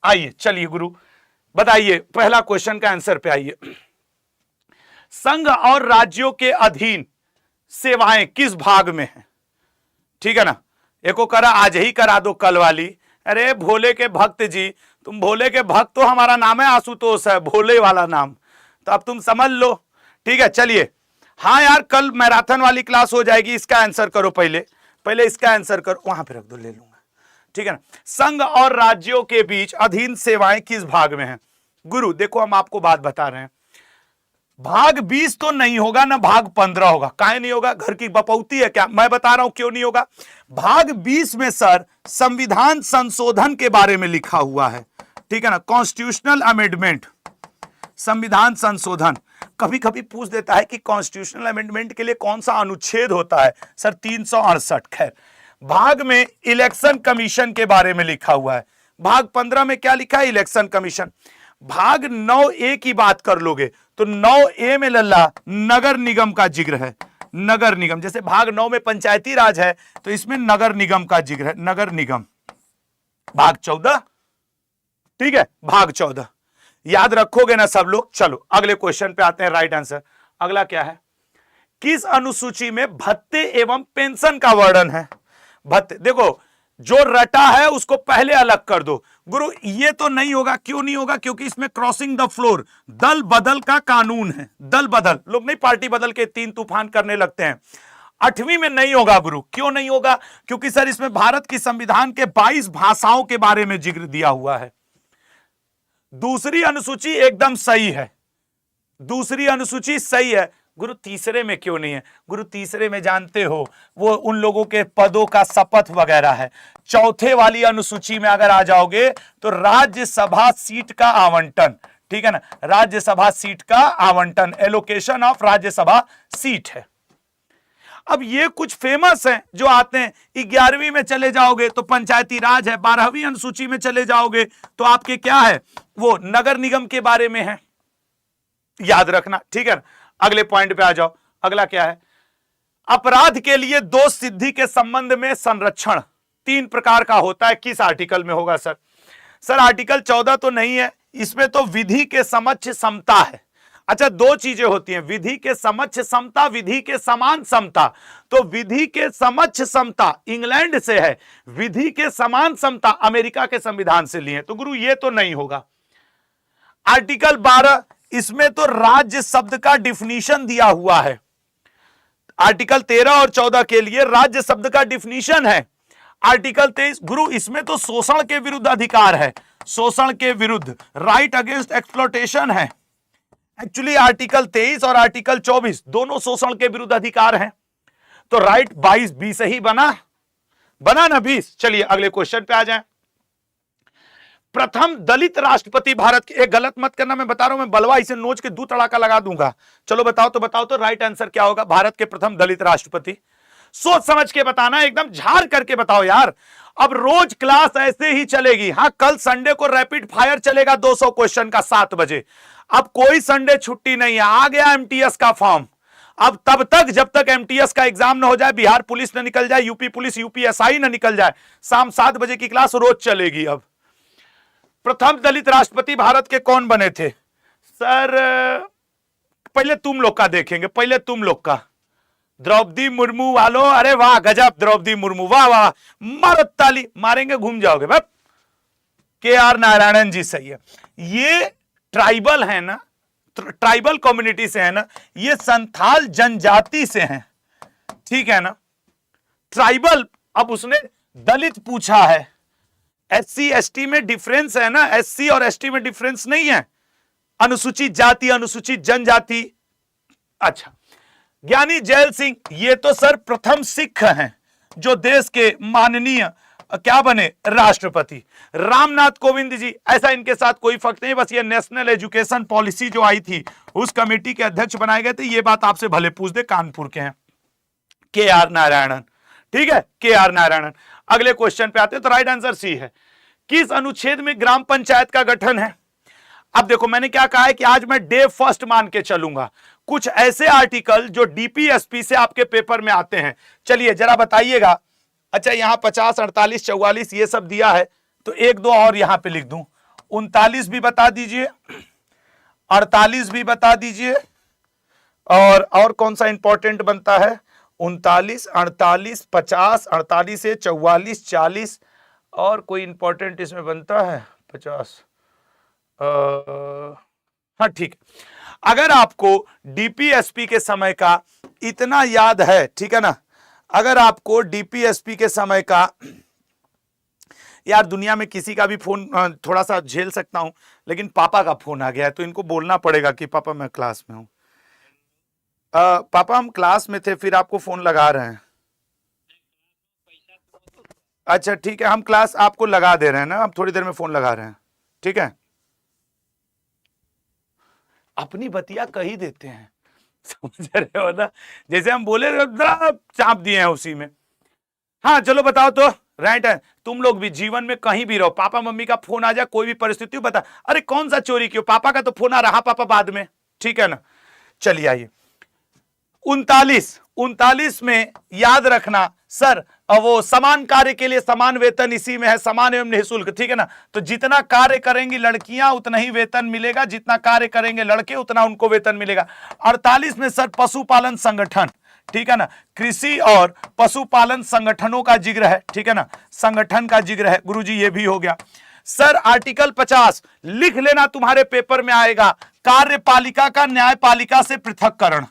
आइए चलिए गुरु बताइए, पहला क्वेश्चन का आंसर पे आइए। संघ और राज्यों के अधीन सेवाएं किस भाग में हैं? ठीक है ना, एको करा आज ही करा दो कल वाली। अरे भोले के भक्त जी, तुम भोले के भक्त तो हमारा नाम है आशुतोष है, भोले वाला नाम, तो अब तुम समझ लो। ठीक है चलिए, हाँ यार कल मैराथन वाली क्लास हो जाएगी, इसका आंसर करो पहले, पहले इसका आंसर करो, वहां पे रख दो, ले लूंगा। ठीक है ना, संघ और राज्यों के बीच अधीन सेवाएं किस भाग में हैं? गुरु देखो हम आपको बात बता रहे हैं, भाग 20 तो नहीं होगा ना, भाग 15 होगा। काहे नहीं होगा, घर की बपौती है क्या? मैं बता रहा हूं क्यों नहीं होगा। भाग 20 में सर संविधान संशोधन के बारे में लिखा हुआ है। ठीक है ना, कॉन्स्टिट्यूशनल अमेंडमेंट, संविधान संशोधन। कभी कभी पूछ देता है कि कॉन्स्टिट्यूशनल अमेंडमेंट के लिए कौन सा अनुच्छेद होता है? सर 368। खैर, भाग में इलेक्शन कमीशन के बारे में लिखा हुआ है। भाग 15 में क्या लिखा है? Election commission. भाग 9A की बात कर लोगे तो 9A में लल्ला नगर निगम का जिक्र है। नगर निगम, जैसे भाग 9 में पंचायती राज है तो इसमें नगर निगम का जिक्र है, नगर निगम। भाग 14, ठीक है, भाग 14 याद रखोगे ना सब लोग। चलो अगले क्वेश्चन पे आते हैं, राइट आंसर। अगला क्या है? किस अनुसूची में भत्ते एवं पेंशन का वर्णन है? भत्ते, देखो जो रटा है उसको पहले अलग कर दो। गुरु ये तो नहीं होगा, क्यों नहीं होगा? क्योंकि इसमें क्रॉसिंग द फ्लोर, दल बदल का कानून है। दल बदल, लोग नहीं पार्टी बदल के 3 तूफान करने लगते हैं। 8वीं में नहीं होगा गुरु, क्यों नहीं होगा? क्योंकि सर इसमें भारत की संविधान के 22 भाषाओं के बारे में जिक्र दिया हुआ है। दूसरी अनुसूची एकदम सही है, दूसरी अनुसूची सही है। गुरु तीसरे में क्यों नहीं है? गुरु तीसरे में जानते हो वो उन लोगों के पदों का शपथ वगैरह है। चौथे वाली अनुसूची में अगर आ जाओगे तो राज्यसभा सीट का आवंटन, ठीक है ना, राज्यसभा सीट का आवंटन, एलोकेशन ऑफ राज्यसभा सीट है। अब ये कुछ फेमस हैं जो आते हैं। 11वीं में चले जाओगे तो पंचायती राज है, 12वीं अनुसूची में चले जाओगे तो आपके क्या है, वो नगर निगम के बारे में है, याद रखना। ठीक है ना, अगले पॉइंट पे आ जाओ। अगला क्या है? अपराध के लिए दोष सिद्धि के संबंध में संरक्षण 3 प्रकार का होता है, किस आर्टिकल में होगा सर? सर आर्टिकल 14 तो नहीं है, इसमें तो विधि के समक्ष समता है। अच्छा, 2 चीजें होती हैं, विधि के समक्ष समता, विधि के समान समता। तो विधि के समक्ष समता इंग्लैंड से है, विधि के समान समता अमेरिका के संविधान से लिए। तो गुरु ये तो नहीं होगा। आर्टिकल 12, इसमें तो राज्य शब्द का डिफिनीशन दिया हुआ है। आर्टिकल 13 और 14 के लिए राज्य शब्द का डिफिनीशन है। आर्टिकल 23, गुरु इसमें तो शोषण के विरुद्ध अधिकार है, शोषण के विरुद्ध, राइट अगेंस्ट एक्सप्लॉयटेशन है। एक्चुअली आर्टिकल 23 और आर्टिकल 24 दोनों शोषण के विरुद्ध अधिकार हैं। तो राइट 22 बी से ही बना ना 20। चलिए अगले क्वेश्चन पे आ जाएं। प्रथम दलित राष्ट्रपति भारत के, एक गलत मत करना, मैं बता रहा हूं, मैं बलवा इसे नोच के 2 तड़ाका लगा दूंगा। चलो बताओ तो राइट आंसर क्या होगा? भारत के प्रथम दलित राष्ट्रपति। सोच समझ के बताना, एकदम झाड़ करके बताओ यार। अब रोज क्लास ऐसे ही चलेगी। हाँ, कल संडे को रैपिड फायर चलेगा 200 क्वेश्चन का 7 बजे। अब कोई संडे छुट्टी नहीं है, आ गया एमटीएस का फॉर्म। अब तब तक जब तक एमटीएस का एग्जाम ना हो जाए, बिहार पुलिस ना निकल जाए, यूपी पुलिस यूपीएसआई ना निकल जाए, शाम 7 बजे की क्लास रोज चलेगी। अब प्रथम दलित राष्ट्रपति भारत के कौन बने थे सर? पहले तुम लोग का देखेंगे, पहले तुम लोग का। द्रौपदी मुर्मू वालों, अरे वाह गजब, द्रौपदी मुर्मू, वाह वाह, मारो ताली, मारेंगे घूम जाओगे। बस KR नारायणन जी सही है। ये ट्राइबल है ना, ट्राइबल कम्युनिटी से है ना, ये संथाल जनजाति से हैं, ठीक है ना, ट्राइबल। अब उसने दलित पूछा है, SC ST में डिफरेंस है ना, SC और ST में डिफरेंस नहीं है, अनुसूचित जाति अनुसूचित जनजाति। अच्छा, ज्ञानी जैल सिंह, ये तो सर प्रथम सिख हैं जो देश के माननीय क्या बने, राष्ट्रपति। रामनाथ कोविंद जी, ऐसा इनके साथ कोई फर्क नहीं, बस ये नेशनल एजुकेशन पॉलिसी जो आई थी उस कमेटी के अध्यक्ष बनाए गए थे। ये बात आपसे भले पूछ दे, कानपुर के हैं। KR नारायणन, ठीक है, KR नारायणन। अगले क्वेश्चन पे आते हैं, तो राइट आंसर सी है। किस अनुच्छेद में ग्राम पंचायत का गठन है? अब देखो मैंने क्या कहा है कि आज मैं डे फर्स्ट मान के चलूंगा, कुछ ऐसे आर्टिकल जो DPSP से आपके पेपर में आते हैं। चलिए जरा बताइएगा। अच्छा, यहां 50, 48, 44 ये सब दिया है, तो 1, 2 और यहां पे लिख दूं, 39 भी बता दीजिए, 48 भी बता दीजिए, और कौन सा इंपॉर्टेंट बनता है? 39, 48, 50, 48 से 44, 40, और कोई इंपॉर्टेंट इसमें बनता है? 50। हाँ ठीक है। अगर आपको डीपीएसपी के समय का इतना याद है, ठीक है ना, अगर आपको डीपीएसपी के समय का, यार दुनिया में किसी का भी फोन थोड़ा सा झेल सकता हूं, लेकिन पापा का फोन आ गया है तो इनको बोलना पड़ेगा कि पापा मैं क्लास में हूं। पापा हम क्लास में थे, फिर आपको फोन लगा रहे हैं। अच्छा ठीक है, हम क्लास आपको लगा दे रहे हैं ना, आप थोड़ी देर में फोन लगा रहे हैं, ठीक है। अपनी बतिया कही देते हैं, समझ रहे हो ना, जैसे हम बोले चाप दिए हैं उसी में। हाँ चलो बताओ तो, राइट है। तुम लोग भी जीवन में कहीं भी रहो, पापा मम्मी का फोन आ जाए, कोई भी परिस्थिति बता, अरे कौन सा चोरी क्यों, पापा का तो फोन आ रहा, पापा बाद में, ठीक है ना। चलिए आइए 39 में याद रखना सर, वो समान कार्य के लिए समान वेतन इसी में है, समान एवं निःशुल्क, ठीक है ना। तो जितना कार्य करेंगी लड़कियां उतना ही वेतन मिलेगा, जितना कार्य करेंगे लड़के उतना उनको वेतन मिलेगा। 48 में सर पशुपालन संगठन, ठीक है ना, कृषि और पशुपालन संगठनों का जिक्र है, ठीक है ना, संगठन का जिक्र है गुरुजी, ये भी हो गया। सर आर्टिकल 50 लिख लेना, तुम्हारे पेपर में आएगा, कार्यपालिका का न्यायपालिका से पृथककरण,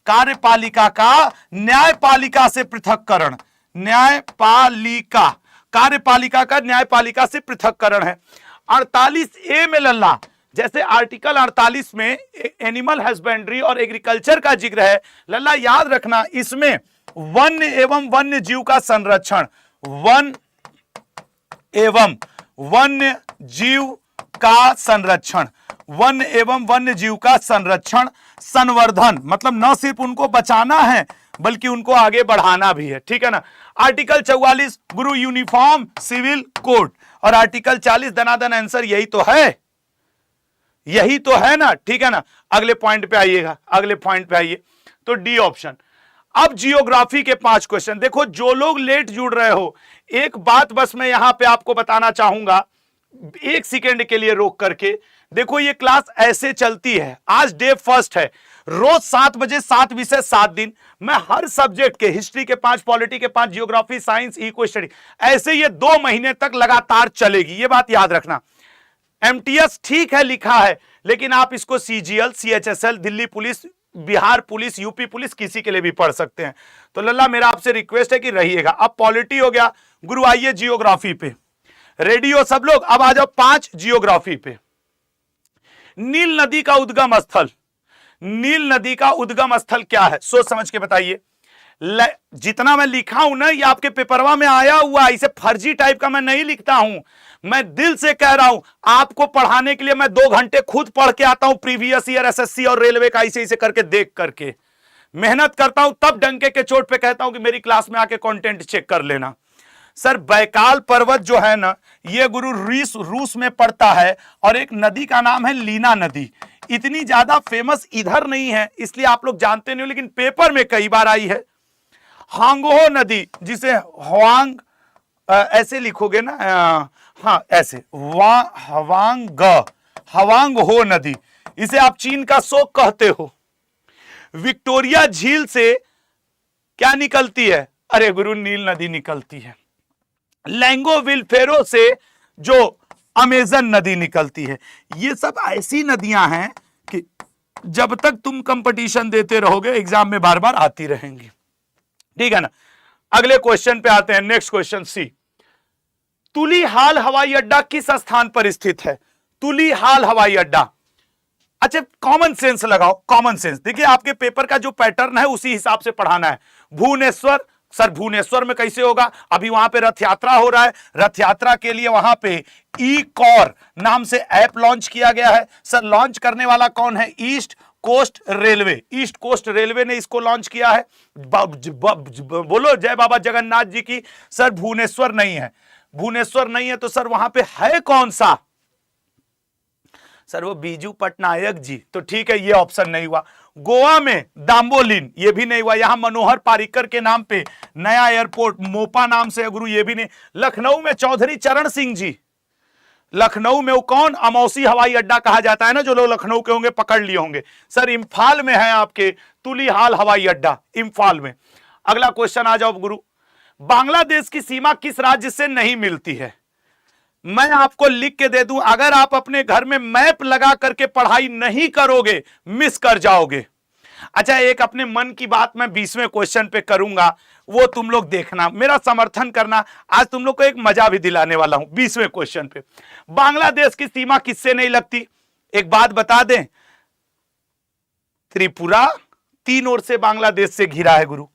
कार्यपालिका का न्यायपालिका से पृथककरण, न्यायपालिका, कार्यपालिका का न्यायपालिका से पृथककरण है। 48A में लल्ला, जैसे आर्टिकल 48 में एनिमल हस्बेंड्री और एग्रीकल्चर का जिक्र है, लल्ला याद रखना इसमें वन्य एवं वन्य जीव का संरक्षण, वन एवं वन्य जीव का संरक्षण, वन एवं वन्य जीव का संरक्षण, संवर्धन, मतलब न सिर्फ उनको बचाना है बल्कि उनको आगे बढ़ाना भी है, ठीक है ना। आर्टिकल 44 गुरु यूनिफॉर्म सिविल कोड, और आर्टिकल 40 धनाधन आंसर, यही तो है, यही तो है ना, ठीक है ना। अगले पॉइंट पे आइएगा, अगले पॉइंट पे आइए, तो डी ऑप्शन। अब जियोग्राफी के 5 क्वेश्चन। देखो जो लोग लेट जुड़ रहे हो, एक बात बस मैं यहां पे आपको बताना चाहूंगा, 1 सेकेंड के लिए रोक करके देखो, ये क्लास ऐसे चलती है, आज डे फर्स्ट है, रोज 7 बजे 7 विषय 7 दिन, मैं हर सब्जेक्ट के, हिस्ट्री के 5, पॉलिटी के 5, जियोग्राफी, साइंस, इको स्टडी, ऐसे ये 2 महीने तक लगातार चलेगी, ये बात याद रखना। एमटीएस ठीक है लिखा है, लेकिन आप इसको CGL, CHSL, Delhi police, Bihar police, UP police, किसी के लिए भी पढ़ सकते हैं। तो लल्ला मेरा आपसे रिक्वेस्ट है कि रहिएगा। अब पॉलिटी हो गया गुरु, आइए जियोग्राफी पे, रेडी हो सब लोग? अब आ जाओ 5 जियोग्राफी पे। नील नदी का उद्गम स्थल, नील नदी का उद्गम स्थल क्या है, सोच समझ के बताइए। जितना मैं लिखा हूं ना, ये आपके पेपरवा में आया हुआ, इसे फर्जी टाइप का मैं नहीं लिखता हूं, मैं दिल से कह रहा हूं, आपको पढ़ाने के लिए मैं 2 घंटे खुद पढ़ के आता हूं, प्रीवियस ईयर एसएससी और रेलवे का ऐसे करके देख करके मेहनत करता हूं, तब डंके के चोट पे कहता हूं कि मेरी क्लास में आके कंटेंट चेक कर लेना। सर बैकाल पर्वत जो है ना, ये गुरु रूस में पड़ता है, और एक नदी का नाम है लीना नदी, इतनी ज्यादा फेमस इधर नहीं है इसलिए आप लोग जानते नहीं हो, लेकिन पेपर में कई बार आई है। हांगहो नदी, जिसे हवांग, ऐसे लिखोगे ना, हाँ ऐसे, हवांग हो नदी, इसे आप चीन का शोक कहते हो। विक्टोरिया झील से क्या निकलती है? अरे गुरु नील नदी निकलती है। लैंगोविल फेरो से जो अमेजन नदी निकलती है। ये सब ऐसी नदियां हैं कि जब तक तुम कंपटीशन देते रहोगे एग्जाम में बार बार आती रहेंगी, ठीक है ना। अगले क्वेश्चन पे आते हैं, नेक्स्ट क्वेश्चन सी। तुलीहाल हवाई अड्डा किस स्थान पर स्थित है? तुलीहाल हवाई अड्डा, अच्छा कॉमन सेंस लगाओ, कॉमन सेंस। देखिए आपके पेपर का जो पैटर्न है उसी हिसाब से पढ़ाना है। भुवनेश्वर, सर भुवनेश्वर में कैसे होगा? अभी वहां पे रथ यात्रा हो रहा है, रथ यात्रा के लिए वहां पे ई कॉर नाम से ऐप लॉन्च किया गया है। सर लॉन्च करने वाला कौन है? East Coast Railway, East Coast Railway ने इसको लॉन्च किया है। बोलो जय बाबा जगन्नाथ जी की। सर भुवनेश्वर नहीं है, भुवनेश्वर नहीं है तो सर वहां पे है कौन सा? सर वो बीजू पटनायक जी, तो ठीक है ये ऑप्शन नहीं हुआ। गोवा में दाम्बोलिन, ये भी नहीं हुआ। यहां मनोहर पारिकर के नाम पे नया एयरपोर्ट मोपा नाम से गुरु, ये भी नहीं। लखनऊ में चौधरी चरण सिंह जी, लखनऊ में वो कौन अमौसी हवाई अड्डा कहा जाता है ना, जो लोग लखनऊ के होंगे पकड़ लिए होंगे। सर इम्फाल में है आपके तुलिहाल हवाई अड्डा, इम्फाल में। अगला क्वेश्चन आ जाओ गुरु, बांग्लादेश की सीमा किस राज्य से नहीं मिलती है? मैं आपको लिख के दे दूं, अगर आप अपने घर में मैप लगा करके पढ़ाई नहीं करोगे मिस कर जाओगे। अच्छा, एक अपने मन की बात मैं 20वें क्वेश्चन पे करूंगा, वो तुम लोग देखना, मेरा समर्थन करना। आज तुम लोग को एक मजा भी दिलाने वाला हूं 20वें क्वेश्चन पे। बांग्लादेश की सीमा किससे नहीं लगती? एक बात बता दें, त्रिपुरा 3 ओर से बांग्लादेश से घिरा है गुरु,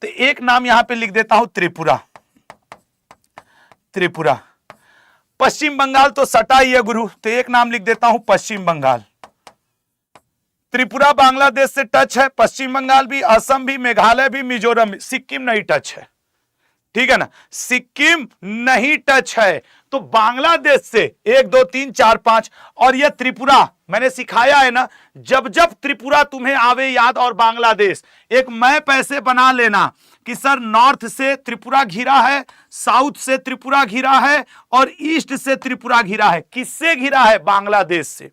तो एक नाम यहां पे लिख देता हूं, त्रिपुरा। त्रिपुरा। पश्चिम बंगाल तो सटा ही है गुरु, तो एक नाम लिख देता हूं, पश्चिम बंगाल। त्रिपुरा बांग्लादेश से टच है, पश्चिम बंगाल भी, असम भी, मेघालय भी, मिजोरम भी, सिक्किम नहीं टच है, ठीक है ना, सिक्किम नहीं टच है। तो बांग्लादेश से 1 2 3 4 5, और यह त्रिपुरा मैंने सिखाया है ना, जब जब त्रिपुरा तुम्हें आवे याद और बांग्लादेश, एक मैप ऐसे बना लेना कि सर नॉर्थ से त्रिपुरा घिरा है, साउथ से त्रिपुरा घिरा है, और ईस्ट से त्रिपुरा घिरा है। किससे घिरा है? बांग्लादेश से।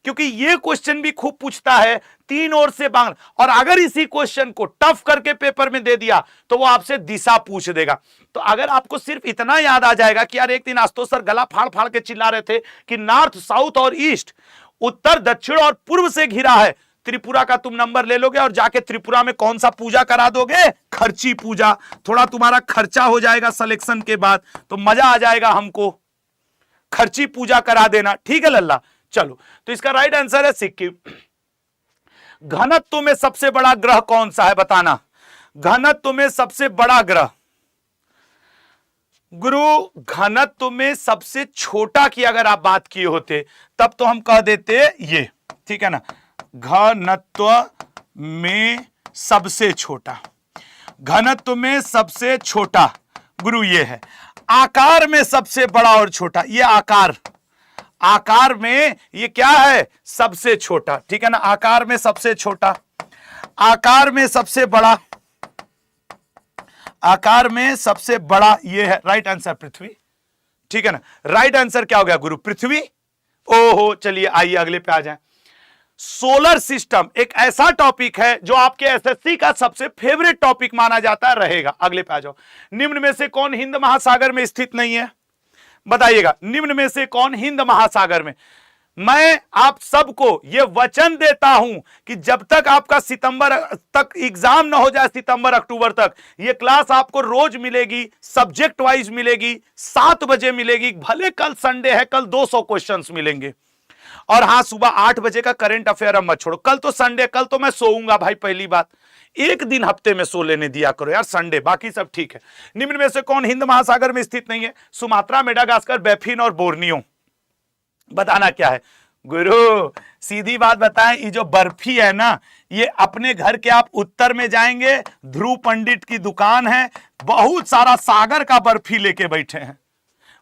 क्योंकि ये क्वेश्चन भी खूब पूछता है, 3 ओर से बांग्ला, और अगर इसी क्वेश्चन को टफ करके पेपर में दे दिया तो वो आपसे दिशा पूछ देगा। तो अगर आपको सिर्फ इतना याद आ जाएगा कि यार एक दिन आशुतोष सर गला फाड़ फाड़ के चिल्ला रहे थे कि नॉर्थ, साउथ और ईस्ट, उत्तर, दक्षिण और पूर्व से घिरा है, त्रिपुरा का तुम नंबर ले लोगे और जाके त्रिपुरा में कौन सा पूजा करा दोगे? खर्ची पूजा। थोड़ा तुम्हारा खर्चा हो जाएगा सिलेक्शन के बाद, तो मजा आ जाएगा हमको, खर्ची पूजा करा देना, ठीक है लल्ला। चलो, तो इसका राइट आंसर है सिक्किम। घनत्व में सबसे बड़ा ग्रह कौन सा है बताना? घनत्व में सबसे बड़ा ग्रह गुरु, घनत्व में सबसे छोटा की अगर आप बात किए होते तब तो हम कह देते ये, ठीक है ना, घनत्व में सबसे छोटा, घनत्व में सबसे छोटा गुरु ये है। आकार में सबसे बड़ा और छोटा, ये आकार, आकार में ये क्या है? सबसे छोटा, ठीक है ना, आकार में सबसे छोटा, आकार में सबसे बड़ा, आकार में सबसे बड़ा ये है राइट आंसर पृथ्वी, ठीक है ना। राइट आंसर क्या हो गया गुरु? पृथ्वी। ओहो, चलिए आइए अगले पे आ जाएं। सोलर सिस्टम एक ऐसा टॉपिक है जो आपके एसएससी का सबसे फेवरेट टॉपिक माना जाता है, रहेगा। अगले पे आ जाओ। निम्न में से कौन हिंद महासागर में स्थित नहीं है? बताइएगा, निम्न में से कौन हिंद महासागर में? मैं आप सबको यह वचन देता हूं कि जब तक आपका सितंबर तक एग्जाम ना हो जाए, सितंबर अक्टूबर तक, यह क्लास आपको रोज मिलेगी, सब्जेक्ट वाइज मिलेगी, 7 बजे मिलेगी। भले कल संडे है, कल 200 क्वेश्चंस मिलेंगे। और हां, सुबह 8 बजे का करंट अफेयर अब मत छोड़ो, कल तो संडे, कल तो मैं सोऊंगा भाई। पहली बात, एक दिन हफ्ते में सो लेने दिया करो यार, संडे, बाकी सब ठीक है। निम्न में से कौन हिंद महासागर में स्थित नहीं है? सुमात्रा, मेडागास्कर, बैफिन और बोर्नियो। बताना क्या है गुरु? सीधी बात बताएं, ये जो बर्फी है ना, ये अपने घर के आप उत्तर में जाएंगे, ध्रुव पंडित की दुकान है, बहुत सारा सागर का बर्फी लेके बैठे हैं,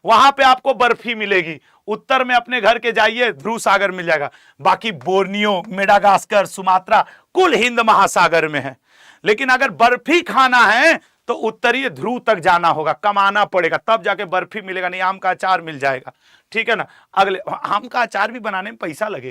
वहां पे आपको बर्फी मिलेगी। उत्तर में अपने घर के जाइए, ध्रुव सागर मिल जाएगा। बाकी बोर्नियो, मेडागास्कर, सुमात्रा कुल हिंद महासागर में है। लेकिन अगर बर्फी खाना है तो उत्तरीय ध्रुव तक जाना होगा, कमाना पड़ेगा, तब जाके बर्फी मिलेगा, नहीं आम का अचार मिल जाएगा, ठीक है ना। अगले, आम का अचार भी बनाने में पैसा लगेगा।